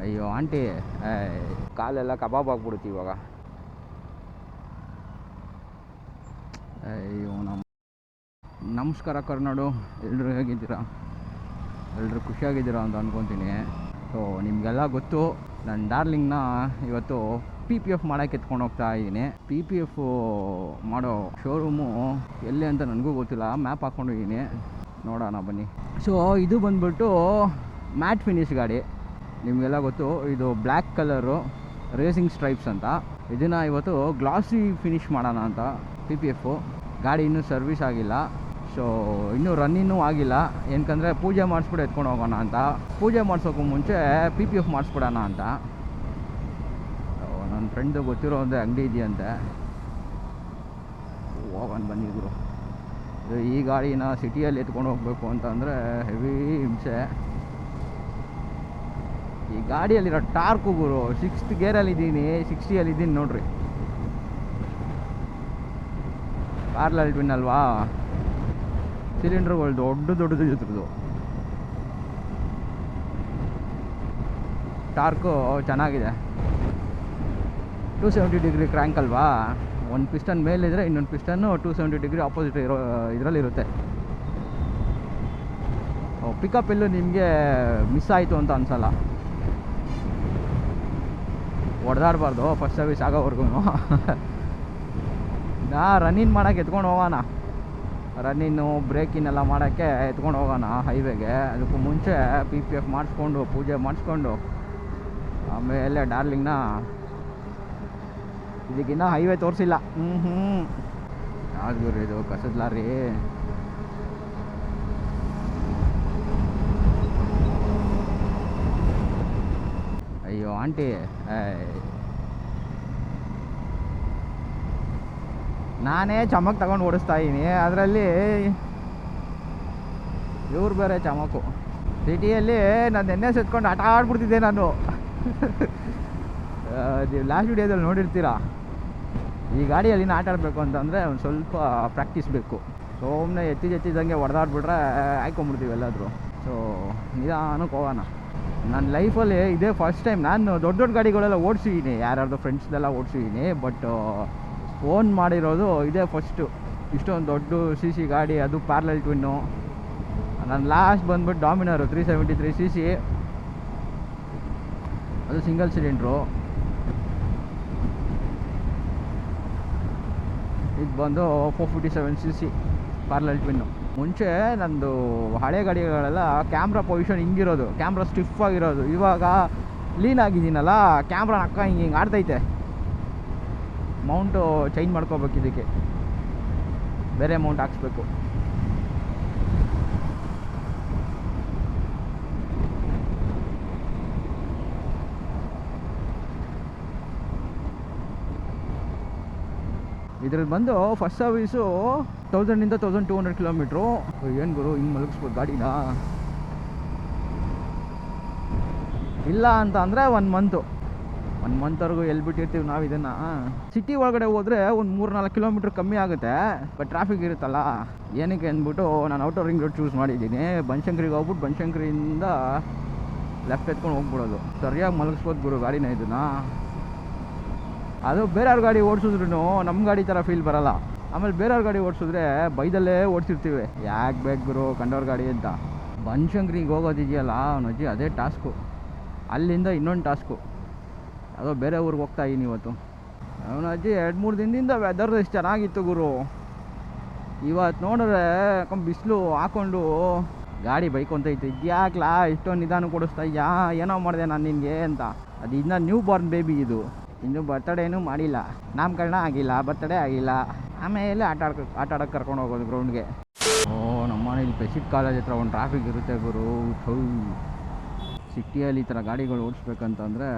ಅಯ್ಯೋ ಆಂಟಿ, ಕಾಲೆಲ್ಲ ಕಬಾಬ್ ಆಗ್ಬಿಡುತ್ತೆ ಇವಾಗ. ಅಯ್ಯೋ ನಮಸ್ಕಾರ ಕರ್ನಾಡು, ಎಲ್ಲರೂ ಹೇಗಿದ್ದೀರಾ? ಎಲ್ಲರೂ ಖುಷಿಯಾಗಿದ್ದೀರಾ ಅಂತ ಅಂದ್ಕೊತೀನಿ. ಸೊ ನಿಮಗೆಲ್ಲ ಗೊತ್ತು, ನನ್ನ ಡಾರ್ಲಿಂಗ್ನ ಇವತ್ತು PPF ಮಾಡೋಕ್ಕೆ ಎತ್ಕೊಂಡು ಹೋಗ್ತಾ ಇದ್ದೀನಿ. PPF ಮಾಡೋ ಶೋರೂಮು ಎಲ್ಲಿ ಅಂತ ನನಗೂ ಗೊತ್ತಿಲ್ಲ, ಮ್ಯಾಪ್ ಹಾಕ್ಕೊಂಡಿದ್ದೀನಿ, ನೋಡೋಣ ಬನ್ನಿ. ಸೊ ಇದು ಬಂದ್ಬಿಟ್ಟು ಮ್ಯಾಟ್ ಫಿನಿಶ್ ಗಾಡಿ. ನಿಮಗೆಲ್ಲ ಗೊತ್ತು, ಇದು ಬ್ಲ್ಯಾಕ್ ಕಲರು ರೇಸಿಂಗ್ ಸ್ಟ್ರೈಪ್ಸ್ ಅಂತ. ಇದನ್ನು ಇವತ್ತು ಗ್ಲಾಸಿ ಫಿನಿಶ್ ಮಾಡೋಣ ಅಂತ. PPF ಗಾಡಿ ಇನ್ನೂ ಸರ್ವಿಸ್ ಆಗಿಲ್ಲ, ಸೊ ಇನ್ನೂ ರನ್ನಿನ್ನೂ ಆಗಿಲ್ಲ. ಏನಕ್ಕಂದರೆ ಪೂಜೆ ಮಾಡಿಸ್ಬಿಟ್ಟು ಎತ್ಕೊಂಡು ಹೋಗೋಣ ಅಂತ. ಪೂಜೆ ಮಾಡಿಸೋಕ್ಕೂ ಮುಂಚೆ PPF ಮಾಡಿಸ್ಬಿಡೋಣ ಅಂತ. ನನ್ನ ಫ್ರೆಂಡ್ದು ಗೊತ್ತಿರೋ ಒಂದು ಅಂಗಡಿ ಇದೆಯಂತೆ, ಹೋಗೋಣ ಬನ್ನಿ ಗುರು. ಈ ಗಾಡಿನ ಸಿಟಿಯಲ್ಲಿ ಎತ್ಕೊಂಡು ಹೋಗಬೇಕು ಅಂತಂದರೆ ಹೆವಿ ಹಿಂಸೆ. ಈ ಗಾಡಿಯಲ್ಲಿರೋ ಟಾರ್ಕು ಗುರು, 6th ಗೇರಲ್ಲಿದ್ದೀನಿ, 60ಯಲ್ಲಿದ್ದೀನಿ ನೋಡ್ರಿ. ಪ್ಯಾರಲಲ್ ಟ್ವಿನ್ ಅಲ್ವಾ, ಸಿಲಿಂಡ್ರುಗಳು ದೊಡ್ಡದು ಇದ್ರದ್ದು. ಟಾರ್ಕು ಚೆನ್ನಾಗಿದೆ, 270 ಡಿಗ್ರಿ ಕ್ರ್ಯಾಂಕ್ ಅಲ್ವಾ. ಒಂದು ಪಿಸ್ಟನ್ ಮೇಲಿದ್ರೆ ಇನ್ನೊಂದು ಪಿಸ್ಟನ್ನು 270 ಡಿಗ್ರಿ ಆಪೋಸಿಟ್ ಇರೋ ಇದರಲ್ಲಿರುತ್ತೆ. ಪಿಕಪ್ ಎಲ್ಲೂ ನಿಮಗೆ ಮಿಸ್ ಆಯಿತು ಅಂತ ಅನಿಸಲ್ಲ. ಹೊಡೆದಾಡಬಾರ್ದು ಫಸ್ಟ್ ಸರ್ವಿಸ್ ಆಗೋವರೆಗೂ. ರನ್ನಿಂಗ್ ಮಾಡೋಕ್ಕೆ ಎತ್ಕೊಂಡು ಹೋಗೋಣ, ರನ್ನಿನ್ನು ಬ್ರೇಕಿನೆಲ್ಲ ಮಾಡೋಕ್ಕೆ ಎತ್ಕೊಂಡು ಹೋಗೋಣ ಹೈವೇಗೆ. ಅದಕ್ಕೂ ಮುಂಚೆ PPF ಮಾಡಿಸ್ಕೊಂಡು ಪೂಜೆ ಮಾಡಿಸ್ಕೊಂಡು ಆಮೇಲೆ ಡಾರ್ಲಿಂಗ್ನ. ಇದಕ್ಕಿನ್ನ ಹೈವೇ ತೋರಿಸಿಲ್ಲ. ಯಾವ್ದು ಇದು ಕಸದ ಲಾರಿ. ಅಯ್ಯೋ ಆಂಟಿ, ನಾನೇ ಚಮಕ್ ತಗೊಂಡು ಓಡಿಸ್ತಾ ಇದ್ದೀನಿ, ಅದರಲ್ಲಿ ಇವ್ರು ಬೇರೆ ಚಮಕು. ಸಿಟಿಯಲ್ಲಿ ನಾನು NS ಎತ್ಕೊಂಡು ಆಟ ಆಡ್ಬಿಡ್ತಿದ್ದೆ ನಾನು. ನೀವು ಲಾಸ್ಟ್ ವಿಡಿಯೋದಲ್ಲಿ ನೋಡಿರ್ತೀರ. ಈ ಗಾಡಿಯಲ್ಲಿ ಆಟ ಆಡಬೇಕು ಅಂತಂದರೆ ಒಂದು ಸ್ವಲ್ಪ ಪ್ರಾಕ್ಟೀಸ್ ಬೇಕು. ಸುಮ್ಮನೆ ಎತ್ತಿದಂಗೆ ಹೊಡೆದಾಡ್ಬಿಟ್ರೆ ಹಾಯ್ಕೊಂಬಿಡ್ತೀವಿ ಎಲ್ಲಾದರೂ. ಸೊ ನಿಧಾನಕ್ಕೆ ಹೋಗೋಣ. ನನ್ನ ಲೈಫಲ್ಲಿ ಇದೇ ಫಸ್ಟ್ ಟೈಮ್. ನಾನು ದೊಡ್ಡ ಗಾಡಿಗಳೆಲ್ಲ ಓಡಿಸಿದ್ದೀನಿ, ಯಾರ್ಯಾರ್ದು ಫ್ರೆಂಡ್ಸ್ದೆಲ್ಲ ಓಡಿಸಿದ್ದೀನಿ, ಬಟ್ ಓನ್ ಮಾಡಿರೋದು ಇದೇ ಫಸ್ಟು. ಇಷ್ಟೊಂದು ದೊಡ್ಡ CC ಗಾಡಿ, ಅದು ಪ್ಯಾರಲಲ್ ಟ್ವಿನ್ನು. ನನ್ನ ಲಾಸ್ಟ್ ಬಂದ್ಬಿಟ್ಟು ಡಾಮಿನರು 373 cc, ಅದು ಸಿಂಗಲ್ ಸಿಲಿಂಡ್ರು. ಇದು ಬಂದು 457 cc ಪ್ಯಾರಲಲ್ ಟ್ವಿನ್ನು. ಮುಂಚೆ ನಂದು ಹಳೆ ಗಾಡಿಗಳೆಲ್ಲ ಕ್ಯಾಮ್ರಾ ಪೊಸಿಷನ್ ಹಿಂಗಿರೋದು, ಕ್ಯಾಮ್ರಾ ಸ್ಟಿಫ್ ಆಗಿರೋದು. ಇವಾಗ ಲೀನ್ ಆಗಿದ್ದೀನಲ್ಲ, ಕ್ಯಾಮ್ರಾ ಅಕ್ಕ ಹಿಂಗೆ ಆಡ್ತೈತೆ. ಮೌಂಟು ಚೇಂಜ್ ಮಾಡ್ಕೋಬೇಕು, ಇದಕ್ಕೆ ಬೇರೆ ಮೌಂಟ್ ಹಾಕ್ಸ್ಬೇಕು. ಇದ್ರಲ್ಲಿ ಬಂದು ಫಸ್ಟ್ ಸರ್ವೀಸು 1000 to 1200 ಕಿಲೋಮೀಟ್ರು. ಏನು ಗುರು ಹಿಂಗೆ ಮಲಗಿಸ್ಬೋದು ಗಾಡಿನ? ಇಲ್ಲ ಅಂತ ಅಂದರೆ 1 ಮಂತ್ವರೆಗೂ ಎಲ್ಲಿ ಬಿಟ್ಟಿರ್ತೀವಿ ನಾವು ಇದನ್ನು. ಸಿಟಿ ಒಳಗಡೆ ಹೋದರೆ ಒಂದು 3-4 ಕಿಲೋಮೀಟ್ರ್ ಕಮ್ಮಿ ಆಗುತ್ತೆ, ಬಟ್ ಟ್ರಾಫಿಕ್ ಇರುತ್ತಲ್ಲ. ಏನಕ್ಕೆ ಅಂದ್ಬಿಟ್ಟು ನಾನು ಔಟರ್ ರಿಂಗ್ ರೋಡ್ ಚೂಸ್ ಮಾಡಿದ್ದೀನಿ. ಬನಶಂಕರಿಗೆ ಹೋಗ್ಬಿಟ್ಟು ಬನಶಂಕರಿಯಿಂದ ಲೆಫ್ಟ್ ಎತ್ಕೊಂಡು ಹೋಗ್ಬಿಡೋದು. ಸರಿಯಾಗಿ ಮಲಗಿಸ್ಬೋದು ಗುರು ಗಾಡಿನ ಇದನ್ನು. ಅದು ಬೇರೆಯವ್ರ ಗಾಡಿ ಓಡಿಸಿದ್ರು ನಮ್ಮ ಗಾಡಿ ಥರ ಫೀಲ್ ಬರೋಲ್ಲ. ಆಮೇಲೆ ಬೇರೆಯವ್ರ ಗಾಡಿ ಓಡಿಸಿದ್ರೆ ಬೈದಲ್ಲೇ ಓಡಿಸಿರ್ತೀವಿ, ಯಾಕೆ ಬೇಕು ಗುರು ಕಂಡವ್ರ ಗಾಡಿ ಅಂತ. ಬನಶಂಕರಿಗೆ ಹೋಗೋದಿದೆಯಲ್ಲ ಅವನಜ್ಜಿ, ಅದೇ ಟಾಸ್ಕು. ಅಲ್ಲಿಂದ ಇನ್ನೊಂದು ಟಾಸ್ಕು, ಅದೋ ಬೇರೆ ಊರಿಗೆ ಹೋಗ್ತಾ ಇದ್ದೀನಿ ಇವತ್ತು. ಅವನಜ್ಜಿ 2-3 ದಿನದಿಂದ ವೆದರ್ ಎಷ್ಟು ಚೆನ್ನಾಗಿತ್ತು ಗುರು. ಇವತ್ತು ನೋಡಿದ್ರೆ ಬಿಸಿಲು ಹಾಕ್ಕೊಂಡು ಗಾಡಿ ಬೈಕೊಂತೈತೆ. ಇದ್ಯಾಕ್ಲಾ ಇಷ್ಟೊಂದು ನಿಧಾನ ಕೊಡಿಸ್ತಾ ಇದೆಯಾ, ಏನೋ ಮಾಡಿದೆ ನಾನು ನಿನಗೆ ಅಂತ. ಅದು ಇನ್ನೂ ನ್ಯೂ ಬಾರ್ನ್ ಬೇಬಿ ಇದು, ಇನ್ನೂ ಬರ್ತಡೇನೂ ಮಾಡಿಲ್ಲ, ನಾಮಕರಣ ಆಗಿಲ್ಲ, ಬರ್ತಡೇ ಆಗಿಲ್ಲ. ಆಮೇಲೆ ಆಟ ಆಡೋಕ್ಕೆ ಕರ್ಕೊಂಡು ಹೋಗೋದು ಗ್ರೌಂಡ್ಗೆ. ನಮ್ಮ ಮನೇಲಿ ಪೆಸಿಟ್ ಕಾಲೇಜ್ ಹತ್ರ ಒಂದು ಟ್ರಾಫಿಕ್ ಇರುತ್ತೆ ಗುರು. ಸಿಟಿಯಲ್ಲಿ ಈ ಥರ ಗಾಡಿಗಳು ಓಡಿಸ್ಬೇಕಂತಂದರೆ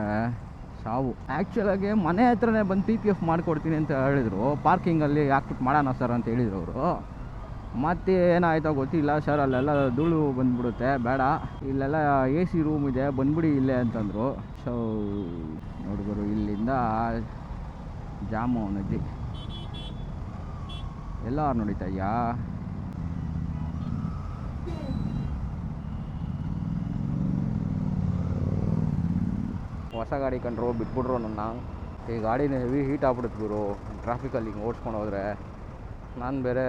ಸಾವು. ಆ್ಯಕ್ಚುಲಾಗಿ ಮನೆ ಹತ್ರನೇ ಬಂದು PPF ಮಾಡಿಕೊಡ್ತೀನಿ ಅಂತ ಹೇಳಿದರು. ಪಾರ್ಕಿಂಗಲ್ಲಿ ಹಾಕ್ಬಿಟ್ಟು ಮಾಡೋಣ ಸರ್ ಅಂತ ಹೇಳಿದರು ಅವರು. ಮತ್ತೆ ಏನಾಯ್ತೋ ಗೊತ್ತಿಲ್ಲ ಸರ್, ಅಲ್ಲೆಲ್ಲ ಧೂಳು ಬಂದುಬಿಡುತ್ತೆ, ಬೇಡ, ಇಲ್ಲೆಲ್ಲ AC ರೂಮ್ ಇದೆ, ಬಂದ್ಬಿಡಿ ಇಲ್ಲೇ ಅಂತಂದರು. ಸೊ ನೋಡಿದ್ರು ಇಲ್ಲಿಂದ ಜಾಮು ನದಿ ಎಲ್ಲ ನೋಡಿತಯ್ಯ. ಹೊಸ ಗಾಡಿ ಕಂಡ್ರು ಬಿಟ್ಬಿಟ್ರು ನನ್ನ. ಈ ಗಾಡಿನ ಹೆವಿ ಹೀಟ್ ಆಗ್ಬಿಡುತ್ತೆ ಗುರು ಟ್ರಾಫಿಕಲ್ಲಿ ಹಿಂಗೆ ಓಡಿಸ್ಕೊಂಡು ಹೋದರೆ. ನಾನು ಬೇರೆ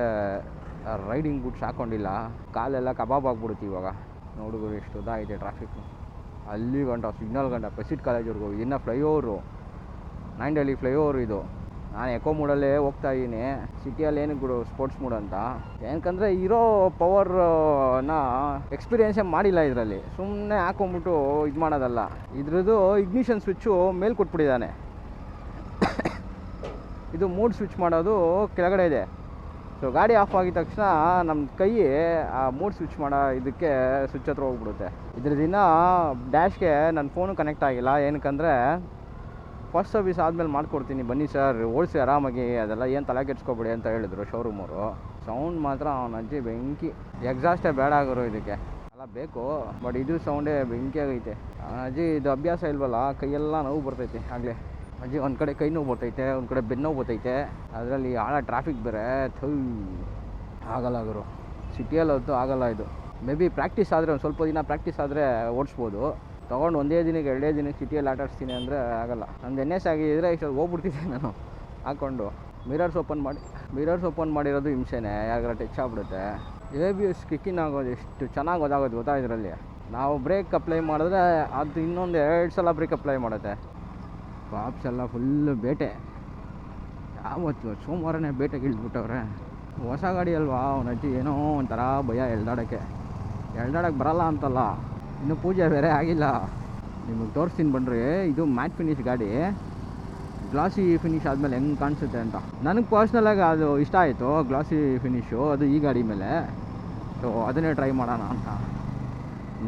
ರೈಡಿಂಗ್ ಬೂಟ್ಸ್ ಹಾಕ್ಕೊಂಡಿಲ್ಲ, ಕಾಲೆಲ್ಲ ಕಬಾಬ್ ಆಗ್ಬಿಡುತ್ತೆ ಇವಾಗ. ನೋಡಿದ್ರು ಎಷ್ಟು ಉದ್ದಾಗಿದೆ ಟ್ರಾಫಿಕ್ಕು. ಅಲ್ಲಿ ಗಂಟ ಸಿಗ್ನಲ್ ಗಂಟ ಪೆಸಿಟ್ ಕಾಲೇಜ್ವರೆಗೂ. ಇನ್ನು ಫ್ಲೈಓವರು ನಾಂಡಳ್ಳಿ ಫ್ಲೈಓವರ್ ಇದು. ನಾನು ಎಕೋ ಮೂಡಲ್ಲೇ ಹೋಗ್ತಾ ಇದ್ದೀನಿ. ಸಿಟಿಯಲ್ಲಿ ಏನಕ್ಕೆ ಬಿಡು ಸ್ಪೋರ್ಟ್ಸ್ ಮೂಡ್ ಅಂತ, ಏನಕ್ಕಂದರೆ ಇರೋ ಪವರ್ನ ಎಕ್ಸ್ಪೀರಿಯೆನ್ಸೇ ಮಾಡಿಲ್ಲ ಇದರಲ್ಲಿ. ಸುಮ್ಮನೆ ಹಾಕೊಂಬಿಟ್ಟು ಇದು ಮಾಡೋದಲ್ಲ. ಇದ್ರದ್ದು ಇಗ್ನಿಷನ್ ಸ್ವಿಚ್ಚು ಮೇಲೆ ಕೊಟ್ಬಿಟ್ಟಿದ್ದಾನೆ. ಇದು ಮೂಡ್ ಸ್ವಿಚ್ ಮಾಡೋದು ಕೆಳಗಡೆ ಇದೆ. ಸೊ ಗಾಡಿ ಆಫ್ ಆಗಿದ ತಕ್ಷಣ ನಮ್ಮ ಕೈ ಆ ಮೂಡ್ ಸ್ವಿಚ್ ಮಾಡೋ ಇದಕ್ಕೆ ಸ್ವಿಚ್ ಹತ್ರ ಹೋಗ್ಬಿಡುತ್ತೆ. ಇದ್ರದಿನ ಡ್ಯಾಶ್ಗೆ ನನ್ನ ಫೋನು ಕನೆಕ್ಟ್ ಆಗಿಲ್ಲ. ಏನಕ್ಕಂದರೆ ಫಸ್ಟ್ ಸರ್ವಿಸ್ ಆದಮೇಲೆ ಮಾಡಿಕೊಡ್ತೀನಿ ಬನ್ನಿ ಸರ್, ಓಡಿಸಿ ಆರಾಮಾಗಿ, ಅದೆಲ್ಲ ಏನು ತಲೆ ಕೆಡ್ಸ್ಕೊಬೇಡಿ ಅಂತ ಹೇಳಿದ್ರು ಶೋರೂಮವರು. ಸೌಂಡ್ ಮಾತ್ರ ಅವನ ಅಜ್ಜಿ ಬೆಂಕಿ. ಎಕ್ಸಾಸ್ಟೇ ಬೇಡ ಆಗೋರು ಇದಕ್ಕೆ, ಎಲ್ಲ ಬೇಕು, ಬಟ್ ಇದು ಸೌಂಡೇ ಬೆಂಕಿ ಆಗೈತೆ. ಅಜ್ಜಿ ಇದು ಅಭ್ಯಾಸ ಇಲ್ವಲ್ಲ, ಕೈಯೆಲ್ಲ ನೋವು ಬರ್ತೈತೆ. ಆಗಲೇ ಅಜ್ಜಿ ಒಂದು ಕಡೆ ಕೈ ನೋವು ಬರ್ತೈತೆ, ಒಂದು ಕಡೆ ಬೆನ್ನು ನೋವು ಬರ್ತೈತೆ. ಅದರಲ್ಲಿ ಆಳ ಟ್ರಾಫಿಕ್ ಬೇರೆ, ಆಗಲ್ಲ ಗುರು. ಸಿಟಿಯಲ್ಲಂತೂ ಆಗಲ್ಲ ಇದು. ಮೇ ಬಿ ಪ್ರಾಕ್ಟೀಸ್ ಆದರೆ, ಒಂದು ಸ್ವಲ್ಪ ದಿನ ಪ್ರಾಕ್ಟೀಸ್ ಆದರೆ ಓಡಿಸ್ಬೋದು. ತೊಗೊಂಡು ಒಂದೇ ದಿನಕ್ಕೆ 2 ದಿನಕ್ಕೆ ಸಿಟಿಯಲ್ಲಿ ಆಟ ಆಡಿಸ್ತೀನಿ ಅಂದರೆ ಆಗಲ್ಲ. ನಂದು NS ಆಗಿದ್ದರೆ ಇಷ್ಟೊಂದು ಹೋಗ್ಬಿಡ್ತಿದ್ದೆ ನಾನು ಹಾಕ್ಕೊಂಡು. ಮಿರರ್ಸ್ ಓಪನ್ ಮಾಡಿರೋದು ಹಿಂಸೆನೇ, ಯಾರಿಗಾರ ಟಚ್ ಆಗ್ಬಿಡುತ್ತೆ. ABS ಕಿಕ್ಕಿನ್ ಆಗೋದು ಎಷ್ಟು ಚೆನ್ನಾಗಿ ಗೊತ್ತಾಗೋದು ಗೊತ್ತಾ ಇದರಲ್ಲಿ. ನಾವು ಬ್ರೇಕ್ ಅಪ್ಲೈ ಮಾಡಿದ್ರೆ ಅದು ಇನ್ನೊಂದು 2 ಸಲ ಬ್ರೇಕ್ ಅಪ್ಲೈ ಮಾಡುತ್ತೆ. ಕಾಪ್ಸ್ ಎಲ್ಲ ಫುಲ್ಲು ಬೇಟೆ. ಯಾವತ್ತು ಸೋಮವಾರನೇ ಬೇಟೆಗೆ ಇಳಿದ್ಬಿಟ್ಟವ್ರೆ. ಹೊಸ ಗಾಡಿ ಅಲ್ವಾ, ಅವನ ಅಜ್ಜಿ ಏನೋ ಒಂಥರ ಭಯ ಎಳ್ದಾಡೋಕ್ಕೆ ಬರಲ್ಲ ಅಂತಲ್ಲ. ಇನ್ನು ಪೂಜೆ ಬೇರೆ ಆಗಿಲ್ಲ. ನಿಮಗೆ ತೋರಿಸ್ತೀನಿ ಬನ್ನಿರಿ. ಇದು ಮ್ಯಾಟ್ ಫಿನಿಶ್ ಗಾಡಿ. ಗ್ಲಾಸಿ ಫಿನಿಶ್ ಆದಮೇಲೆ ಹೆಂಗೆ ಕಾಣಿಸುತ್ತೆ ಅಂತ. ನನಗೆ ಪರ್ಸ್ನಲಾಗಿ ಅದು ಇಷ್ಟ ಆಯಿತು, ಗ್ಲಾಸಿ ಫಿನಿಶು ಅದು ಈ ಗಾಡಿ ಮೇಲೆ. ಸೊ ಅದನ್ನೇ ಟ್ರೈ ಮಾಡೋಣ ಅಂತ.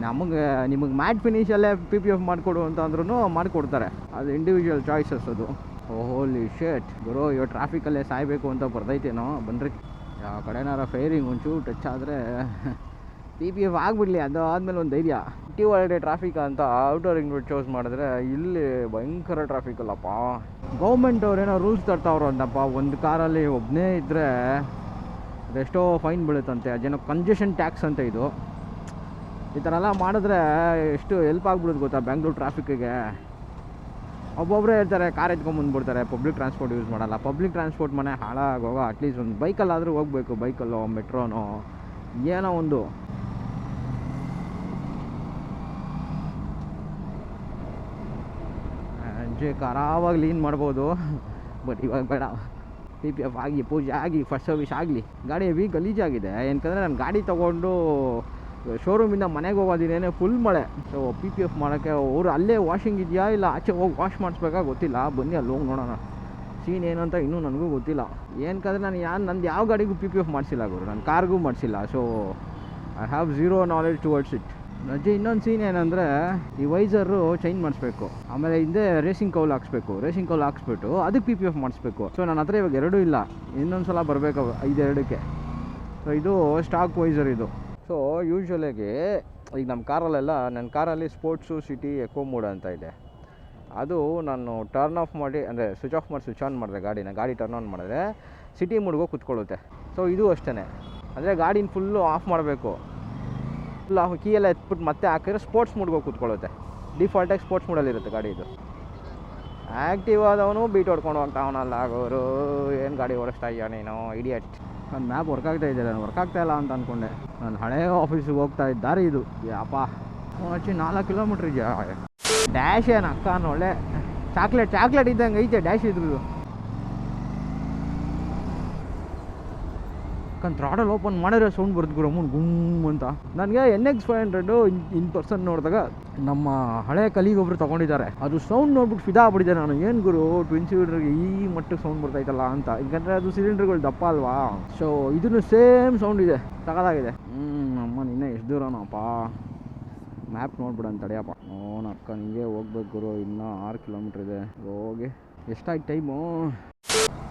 ನಿಮಗೆ ಮ್ಯಾಟ್ ಫಿನಿಷಲ್ಲೇ PPF ಮಾಡಿಕೊಡು ಅಂತ ಅಂದ್ರೂ ಮಾಡಿಕೊಡ್ತಾರೆ. ಅದು ಇಂಡಿವಿಜುವಲ್ ಚಾಯ್ಸಸ್ ಅದು. ಹೋಲಿ ಶೇಟ್ ಗುರು, ಇವಾಗ ಟ್ರಾಫಿಕಲ್ಲೇ ಸಾಯಬೇಕು ಅಂತ ಬರ್ದೈತೇನೋ. ಬನ್ನಿರಿ, ಯಾವ ಕಡೆನಾರ ಫೈರಿಂಗ್ ಒಂಚೂರು ಟಚ್ ಆದರೆ PPF ಆಗಿಬಿಡ್ಲಿ, ಅದು ಆದಮೇಲೆ ಒಂದು ಧೈರ್ಯ. ಸಿಟಿ ಒಳಗಡೆ ಟ್ರಾಫಿಕ್ ಅಂತ ಔಟರ್ ರಿಂಗ್ ರೋಡ್ ಚೂಸ್ ಮಾಡಿದ್ರೆ ಇಲ್ಲಿ ಭಯಂಕರ ಟ್ರಾಫಿಕ್ ಅಲ್ಲಪ್ಪ. ಗೌರ್ಮೆಂಟ್ ಅವ್ರೇನೋ ರೂಲ್ಸ್ ತರ್ತಾವ್ರು ಅಂತಪ್ಪ. ಒಂದು ಕಾರಲ್ಲಿ ಒಬ್ಬನೇ ಇದ್ದರೆ ಅದೆಷ್ಟೋ ಫೈನ್ ಬೀಳುತ್ತಂತೆ. ಅದೇನೋ ಕಂಜೆಷನ್ ಟ್ಯಾಕ್ಸ್ ಅಂತ ಇದು. ಈ ಥರ ಎಲ್ಲ ಮಾಡಿದ್ರೆ ಎಷ್ಟು ಹೆಲ್ಪ್ ಆಗ್ಬಿಡುತ್ತೆ ಗೊತ್ತಾ ಬ್ಯಾಂಗ್ಳೂರು ಟ್ರಾಫಿಕ್ಕಿಗೆ. ಒಬ್ಬೊಬ್ಬರೇ ಇರ್ತಾರೆ, ಕಾರ್ ಎತ್ಕೊಂಬಂದ್ಬಿಡ್ತಾರೆ, ಪಬ್ಲಿಕ್ ಟ್ರಾನ್ಸ್ಪೋರ್ಟ್ ಯೂಸ್ ಮಾಡಲ್ಲ. ಪಬ್ಲಿಕ್ ಟ್ರಾನ್ಸ್ಪೋರ್ಟ್ ಮನೆ ಹಾಳಾಗೋಗೋ. ಅಟ್ಲೀಸ್ಟ್ ಒಂದು ಬೈಕಲ್ಲಾದರೂ ಹೋಗಬೇಕು, ಬೈಕಲ್ಲೋ ಮೆಟ್ರೋನೋ ಏನೋ ಒಂದು. ಕಾರಾವಾಗ ಲೀನ್ ಮಾಡ್ಬೋದು, ಬಟ್ ಇವಾಗ ಬೇಡ. PPF ಆಗಿ, ಪೂಜೆ ಆಗಿ, ಫಸ್ಟ್ ಸರ್ವಿಸ್ ಆಗಲಿ. ಗಾಡಿ ಹೆವಿ ಗಲೀಜಾಗಿದೆ. ಏನಕ್ಕಂದರೆ ನಾನು ಗಾಡಿ ತೊಗೊಂಡು ಶೋರೂಮಿಂದ ಮನೆಗೆ ಹೋಗೋದಿನೇನೆ ಫುಲ್ ಮಳೆ. ಸೊ PPF ಮಾಡೋಕ್ಕೆ ಅವರು ಅಲ್ಲೇ ವಾಷಿಂಗ್ ಇದೆಯಾ ಇಲ್ಲ ಆಚೆ ಹೋಗಿ ವಾಶ್ ಮಾಡಿಸ್ಬೇಕಾ ಗೊತ್ತಿಲ್ಲ. ಬನ್ನಿ ಅಲ್ಲಿ ಹೋಗಿ ನೋಡೋಣ. ಸೀನ್ ಏನು ಅಂತ ಇನ್ನೂ ನನಗೂ ಗೊತ್ತಿಲ್ಲ. ಏನಕ್ಕಂದರೆ ನಂದು ಯಾವ ಗಾಡಿಗೂ PPF ಮಾಡಿಸಿಲ್ಲ ಗುರು, ನನ್ನ ಕಾರ್ಗೂ ಮಾಡಿಸಿಲ್ಲ. So I have zero knowledge towards it. ಅಜ್ಜಿ ಇನ್ನೊಂದು ಸೀನ್ ಏನಂದರೆ, ಈ ವೈಸರು ಚೇಂಜ್ ಮಾಡಿಸ್ಬೇಕು, ಆಮೇಲೆ ಹಿಂದೆ ರೇಸಿಂಗ್ ಕೌಲ್ ಹಾಕ್ಸ್ಬಿಟ್ಟು ಅದಕ್ಕೆ PPF ಮಾಡಿಸ್ಬೇಕು. ಸೊ ನನ್ನ ಹತ್ರ ಇವಾಗ 2 ಇಲ್ಲ, ಇನ್ನೊಂದು ಸಲ ಬರಬೇಕು 5-2ಕ್ಕೆ. ಸೊ ಇದು ಸ್ಟಾಕ್ ವೈಸರ್ ಇದು. ಸೊ ಯೂಶ್ವಲಾಗಿ ಈಗ ನಮ್ಮ ಕಾರಲ್ಲೆಲ್ಲ, ನನ್ನ ಕಾರಲ್ಲಿ ಸ್ಪೋರ್ಟ್ಸು, ಸಿಟಿ, ಎಕೋ ಮೋಡ್ ಅಂತ ಇದೆ. ಅದು ನಾನು ಟರ್ನ್ ಆಫ್ ಮಾಡಿ, ಅಂದರೆ ಸ್ವಿಚ್ ಆಫ್ ಮಾಡಿ ಸ್ವಿಚ್ ಆನ್ ಮಾಡಿದೆ ಗಾಡಿ ಟರ್ನ್ ಆನ್ ಮಾಡಿದ್ರೆ ಸಿಟಿ ಮೂಡ್ಗೆ ಕೂತ್ಕೊಳ್ಳುತ್ತೆ. ಸೊ ಇದು ಅಷ್ಟೇ, ಅಂದರೆ ಗಾಡಿನ ಫುಲ್ಲು ಆಫ್ ಮಾಡಬೇಕು. ಫುಲ್ ಆಫ್ ಕೀ ಎಲ್ಲ ಎತ್ಬಿಟ್ಟು ಮತ್ತೆ ಹಾಕಿದ್ರೆ ಸ್ಪೋರ್ಟ್ಸ್ ಮೂಡ್ಗೆ ಡಿಫಾಲ್ಟಾಗಿ ಸ್ಪೋರ್ಟ್ಸ್ ಮೂಡಲ್ಲಿರುತ್ತೆ ಗಾಡಿ. ಇದು ಆ್ಯಕ್ಟಿವ್ ಆದವನು ಬೀಟ್ ಹೊಡ್ಕೊಂಡು ಹೋಗ್ತಾವನಲ್ಲ ಆಗೋರು. ಏನು ಗಾಡಿ ಓಡಿಸ್ತಾ ಇದೆಯಾ ನೀನು ಇಡಿಯಟ್. ನನ್ನ ಮ್ಯಾಪ್ ವರ್ಕ್ ಆಗ್ತಾ ಇಲ್ಲ ಅಂತ ಅಂದ್ಕೊಂಡೆ. ನಾನು ಹಳೆಯ ಆಫೀಸಿಗೆ ಹೋಗ್ತಾ ಇದ್ದ ದಾರಿ ಇದು. ಯಪ್ಪ ಆಚೆ 4 ಕಿಲೋಮೀಟ್ರ್ ಇದೆಯಾ. ಡ್ಯಾಶ್ ಏನು ಅಕ್ಕ ಒಳ್ಳೆ ಚಾಕ್ಲೇಟ್ ಇದ್ದಂಗೆ ಐತೆ ಡ್ಯಾಶ್ ಇದ್ರದ್ದು. ಥ್ರಾಡಲ್ ಓಪನ್ ಮಾಡಿದ್ರೆ ಸೌಂಡ್ ಬರುತ್ತೆ ಗುರು ಗುಮ್ ಅಂತ. ನನಗೆ NX500 ಇನ್ ಪರ್ಸನ್ ನೋಡಿದಾಗ ನಮ್ಮ ಹಳೆ ಕಲೀಗೊಬ್ರು ತೊಗೊಂಡಿದ್ದಾರೆ. ಅದು ಸೌಂಡ್ ನೋಡ್ಬಿಟ್ಟು ಫಿದಾ ಆಗ್ಬಿಟ್ಟಿದೆ ನಾನು. ಏನು ಗುರು ಟ್ವಿನ್ ಸಿಲಿಂಡ್ರಿಗೆ ಈ ಮಟ್ಟಕ್ಕೆ ಸೌಂಡ್ ಬರ್ತೈತಲ್ಲ ಅಂತ. ಯಾಕಂದರೆ ಅದು ಸಿಲಿಂಡ್ರ್ಗಳು ದಪ್ಪ ಅಲ್ವಾ. ಸೊ ಇದನ್ನು ಸೇಮ್ ಸೌಂಡ್ ಇದೆ, ತಗೋದಾಗಿದೆ. ಅಮ್ಮ ನಿನ್ನೆ ಎಷ್ಟು ದೂರನಪ್ಪ, ಮ್ಯಾಪ್ ನೋಡ್ಬಿಡಂತ ತಡೆಯಪ್ಪ. ಅಕ್ಕ ನಿಮಗೆ ಹೋಗ್ಬೇಕು ಗುರು, ಇನ್ನೂ 6 ಕಿಲೋಮೀಟ್ರ್ ಇದೆ. ಹೋಗಿ ಎಷ್ಟಾಯ್ತು ಟೈಮು.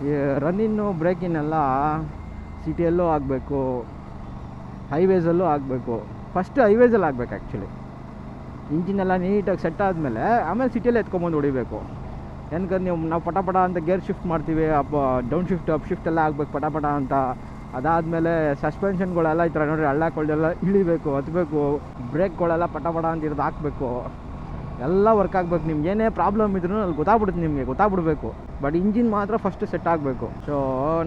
ಈ ರನ್ನಿನ್ನು ಬ್ರೇಕಿನೆಲ್ಲ ಸಿಟಿಯಲ್ಲೂ ಆಗಬೇಕು, ಹೈವೇಸಲ್ಲೂ ಆಗಬೇಕು. ಫಸ್ಟ್ ಹೈವೇಸಲ್ಲಿ ಆಗಬೇಕು ಆ್ಯಕ್ಚುಲಿ. ಇಂಜಿನೆಲ್ಲ ನೀಟಾಗಿ ಸೆಟ್ ಆದಮೇಲೆ ಆಮೇಲೆ ಸಿಟಿಯಲ್ಲಿ ಎತ್ಕೊಂಬಂದು ಹೊಡಿಬೇಕು. ಏನಕ್ಕೆ ನಾವು ಪಟ ಅಂತ ಗೇರ್ ಶಿಫ್ಟ್ ಮಾಡ್ತೀವಿ, ಡೌನ್ ಶಿಫ್ಟ್ ಅಪ್ ಶಿಫ್ಟ್ ಎಲ್ಲ ಆಗಬೇಕು ಪಟ ಅಂತ. ಅದಾದಮೇಲೆ ಸಸ್ಪೆನ್ಷನ್ಗಳೆಲ್ಲ ಈ ಥರ ನೋಡಿರಿ ಹಳ್ಳಕೊಳ್ಳೆಲ್ಲ ಇಳಿಬೇಕು, ಹತ್ತಬೇಕು. ಬ್ರೇಕ್ಗಳೆಲ್ಲ ಪಟ ಅಂತ ಇರೋದು ಹಾಕಬೇಕು. ಎಲ್ಲ ವರ್ಕ್ ಆಗಬೇಕು. ನಿಮ್ಗೆ ಏನೇ ಪ್ರಾಬ್ಲಮ್ ಇದ್ರೂ ಅಲ್ಲಿ ಗೊತ್ತಾಗ್ಬಿಡುತ್ತೆ, ನಿಮಗೆ ಗೊತ್ತಾಗ್ಬಿಡ್ಬೇಕು. ಬಟ್ ಇಂಜಿನ್ ಮಾತ್ರ ಫಸ್ಟ್ ಸೆಟ್ ಆಗಬೇಕು. ಸೊ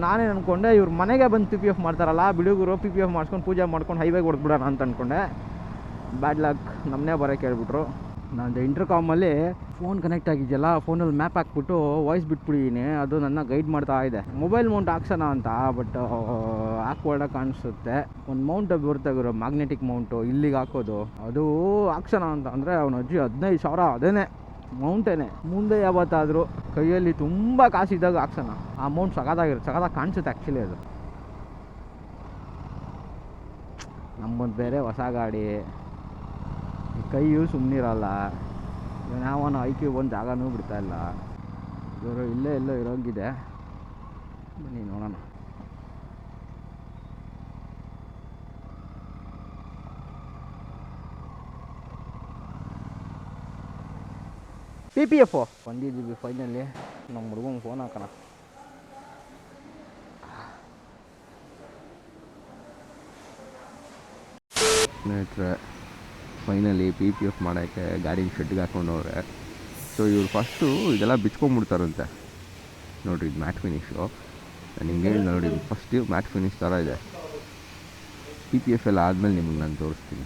ನಾನೇನು ಅಂದ್ಕೊಂಡೆ, ಇವ್ರ ಮನೆಗೆ ಬಂದು ಪಿ ಪಿ ಎಫ್ ಮಾಡ್ತಾರಲ್ಲ ಬಿಡುಗರು, ಪಿ ಪಿ ಎಫ್ ಮಾಡ್ಕೊಂಡು ಪೂಜೆ ಮಾಡ್ಕೊಂಡು ಹೈವೇಗೆ ಹೊಡ್ಬಿಡೋಣ ಅಂತ ಅಂದ್ಕೊಂಡೆ. ಬ್ಯಾಡ್ ಲಕ್, ನಮ್ಮನ್ನೇ ಬರೋಕ್ಕೆ ಹೇಳ್ಬಿಟ್ರು. ನಾನು ಇಂಟರ್ಕಾಮಲ್ಲಿ ಫೋನ್ ಕನೆಕ್ಟ್ ಆಗಿದೆಯಲ್ಲ, ಫೋನಲ್ಲಿ ಮ್ಯಾಪ್ ಹಾಕ್ಬಿಟ್ಟು ವಾಯ್ಸ್ ಬಿಟ್ಬಿಟ್ಟಿದ್ದೀನಿ. ಅದು ನನ್ನ ಗೈಡ್ ಮಾಡ್ತಾ ಇದೆ. ಮೊಬೈಲ್ ಮೌಂಟ್ ಹಾಕ್ಸೋಣ ಅಂತ, ಬಟ್ ಹಾಕ್ಬೋಡ ಕಾಣಿಸುತ್ತೆ. ಒಂದು ಮೌಂಟ್ ಬರುತ್ತೆ ಗುರು, ಮ್ಯಾಗ್ನೆಟಿಕ್ ಮೌಂಟು, ಇಲ್ಲಿಗೆ ಹಾಕೋದು. ಅದು ಹಾಕ್ಸೋಣ ಅಂತ ಅಂದರೆ ಅವನ ಅಜ್ಜಿ 15,000 ಅದೇನೇ ಮೌಂಟೇನೆ. ಮುಂದೆ ಯಾವತ್ತಾದರೂ ಕೈಯಲ್ಲಿ ತುಂಬ ಕಾಸಿದ್ದಾಗ ಹಾಕ್ಸೋಣ. ಆ ಮೌಂಟ್ ಸಗದಾಗಿರುತ್ತೆ, ಸಗದಾಗಿ ಕಾಣಿಸುತ್ತೆ ಆ್ಯಕ್ಚುಲಿ. ಅದು ನಮ್ಮದು ಬೇರೆ ಹೊಸ ಗಾಡಿ, ಕೈಯೂ ಸುಮ್ಮನಿರಲ್ಲ. ಯಾವನ ಐಕ್ಯೂ ಒಂದು ಜಾಗನೂ ಬಿಡ್ತಾಯಿಲ್ಲ. ಇವರು ಇಲ್ಲೇ ಎಲ್ಲೋ ಇರೋಂಗಿದೆ, ಬನ್ನಿ ನೋಡೋಣ. ಪಿ ಪಿ ಎಫ್ ಬಂದಿದ್ದೀವಿ ಫೈನಲ್ಲಿ. ನಮ್ಮ ಹುಡುಗಂಗೆ ಫೋನ್ ಹಾಕೋಣ. ಸ್ನೇಹಿತರೆ, ಫೈನಲಿ ಪಿ ಪಿ ಎಫ್ ಮಾಡೋಕ್ಕೆ ಗಾಡಿ ಶೆಡ್ಗೆ ಹಾಕೊಂಡವ್ರೆ. ಸೊ ಇವ್ರು ಫಸ್ಟು ಇದೆಲ್ಲ ಬಿಚ್ಕೊಂಡ್ಬಿಡ್ತಾರಂತೆ. ನೋಡಿರಿ, ಇದು ಮ್ಯಾಟ್ ಫಿನಿಶು. ನಾನು ಹಿಂಗೆ ಹೇಳಿ ನೋಡಿ, ಫಸ್ಟ್ ಮ್ಯಾಟ್ ಫಿನಿಶ್ ಥರ ಇದೆ. ಪಿ ಪಿ ಎಫ್ ಎಲ್ಲ ಆದಮೇಲೆ ನಿಮ್ಗೆ ನಾನು ತೋರಿಸ್ತೀನಿ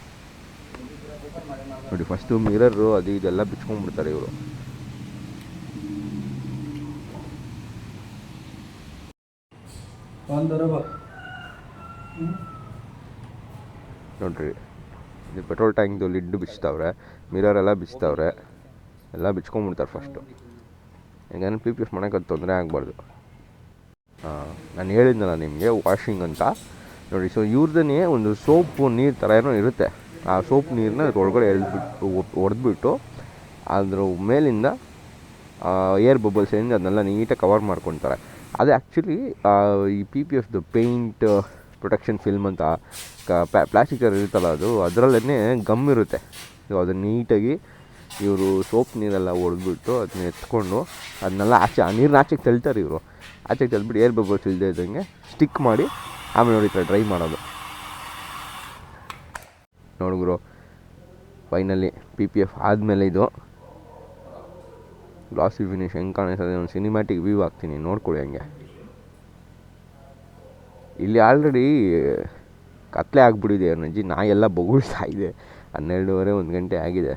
ನೋಡಿ. ಫಸ್ಟು ಮಿರರು ಅದು ಇದೆಲ್ಲ ಬಿಚ್ಕೊಂಡ್ಬಿಡ್ತಾರೆ ಇವರು. ನೋಡ್ರಿ, ಇದು ಪೆಟ್ರೋಲ್ ಟ್ಯಾಂಕ್ದು ಲಿಡ್ ಬಿಚ್ತಾವ್ರೆ, ಮಿರರೆಲ್ಲ ಬಿಚ್ತಾವ್ರೆ, ಎಲ್ಲ ಬಿಚ್ಕೊಂಡ್ಬಿಡ್ತಾರೆ ಫಸ್ಟು. ಹೆಂಗಂದ್ರೆ ಪಿ ಪಿ ಎಫ್ ಮಾಡೋಕ್ಕೆ ಅದು ತೊಂದರೆ ಆಗಬಾರ್ದು. ನಾನು ಹೇಳಿದ್ನಲ್ಲ ನಿಮಗೆ ವಾಷಿಂಗ್ ಅಂತ ನೋಡಿ. ಸೊ ಇವ್ರದೇ ಒಂದು ಸೋಪು ನೀರು ಥರ ಏನೋ ಇರುತ್ತೆ. ಆ ಸೋಪ್ ನೀರನ್ನ ಒಳಗಡೆ ಹೊಡೆದ್ಬಿಟ್ಟು ಅದ್ರ ಮೇಲಿಂದ ಏರ್ ಬಬಲ್ಸ್ ಏನಿದೆ ಅದನ್ನೆಲ್ಲ ನೀಟಾಗಿ ಕವರ್ ಮಾಡ್ಕೊತಾರೆ. ಅದು ಆ್ಯಕ್ಚುಲಿ ಈ ಪಿ ಪಿ ಎಫ್ದು ಪೇಂಟ್ ಪ್ರೊಟೆಕ್ಷನ್ ಫಿಲ್ಮ್ ಅಂತ ಪ್ಲಾಸ್ಟಿಕರ್ ಇರುತ್ತಲ್ಲ, ಅದು ಅದರಲ್ಲೇ ಗಮ್ ಇರುತ್ತೆ. ಸೊ ಅದನ್ನು ನೀಟಾಗಿ ಇವರು ಸೋಪ್ ನೀರೆಲ್ಲ ಹೊಡೆದ್ಬಿಟ್ಟು ಅದನ್ನ ಎತ್ಕೊಂಡು ಅದನ್ನೆಲ್ಲ ಆ ನೀರನ್ನ ಆಚೆಗೆ ತಳ್ತಾರೆ ಇವರು. ಆಚೆಗೆ ತಳ್ಬಿಟ್ಟು ಏರ್ ಬಬಲ್ಸ್ ಇಲ್ಲದೆ ಇದ್ದಂಗೆ ಸ್ಟಿಕ್ ಮಾಡಿ ಆಮೇಲೆ ನೋಡಿ ಡ್ರೈ ಮಾಡೋದು. ನೋಡಿದ್ರು ಫೈನಲಿ ಪಿ ಪಿ ಎಫ್ ಆದಮೇಲೆ ಇದು ಗ್ಲಾಸಿ ಫಿನಿಶ್ ಹೆಂಗೆ ಕಾಣಿಸ್ತದೆ, ಒಂದು ಸಿನಿಮ್ಯಾಟಿಕ್ ವ್ಯೂ ಹಾಕ್ತೀನಿ ನೋಡ್ಕೊಳ್ಳಿ ಹಂಗೆ. ಇಲ್ಲಿ ಆಲ್ರೆಡಿ ಕತ್ಲೆ ಆಗಿಬಿಟ್ಟಿದೆ ಅಜ್ಜಿ, ನಾಯೆಲ್ಲ ಬೊಗಳ್ತಾ ಇದೆ. 12:30 1 ಗಂಟೆ ಆಗಿದೆ.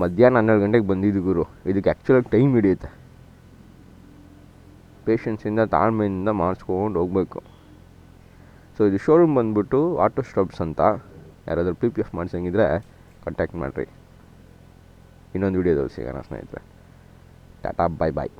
ಮಧ್ಯಾಹ್ನ 12 ಗಂಟೆಗೆ ಬಂದಿದ್ದು ಗುರು. ಇದಕ್ಕೆ ಆ್ಯಕ್ಚುಲಾಗಿ ಟೈಮ್ ಹಿಡಿಯುತ್ತೆ. ಪೇಷನ್ಸಿಂದ ತಾಳ್ಮೆಯಿಂದ ಮಾಡಿಸ್ಕೊಂಡು ಹೋಗಬೇಕು. ಸೊ ಇದು ಶೋರೂಮ್ ಬಂದುಬಿಟ್ಟು ಆಟೋ ಸ್ಟಬ್ಸ್ ಅಂತ. ಯಾರಾದರೂ ಪಿ ಪಿ ಎಫ್ ಮಾಡ್ಸಂಗಿದ್ರೆ ಕಾಂಟ್ಯಾಕ್ಟ್ ಮಾಡಿರಿ. ಇನ್ನೊಂದು ವೀಡಿಯೋದಲ್ಲಿ ಸಿಗೋಣ ಸ್ನೇಹಿತರೆ. ಟಾಟಾ, ಬಾಯ್ ಬಾಯ್.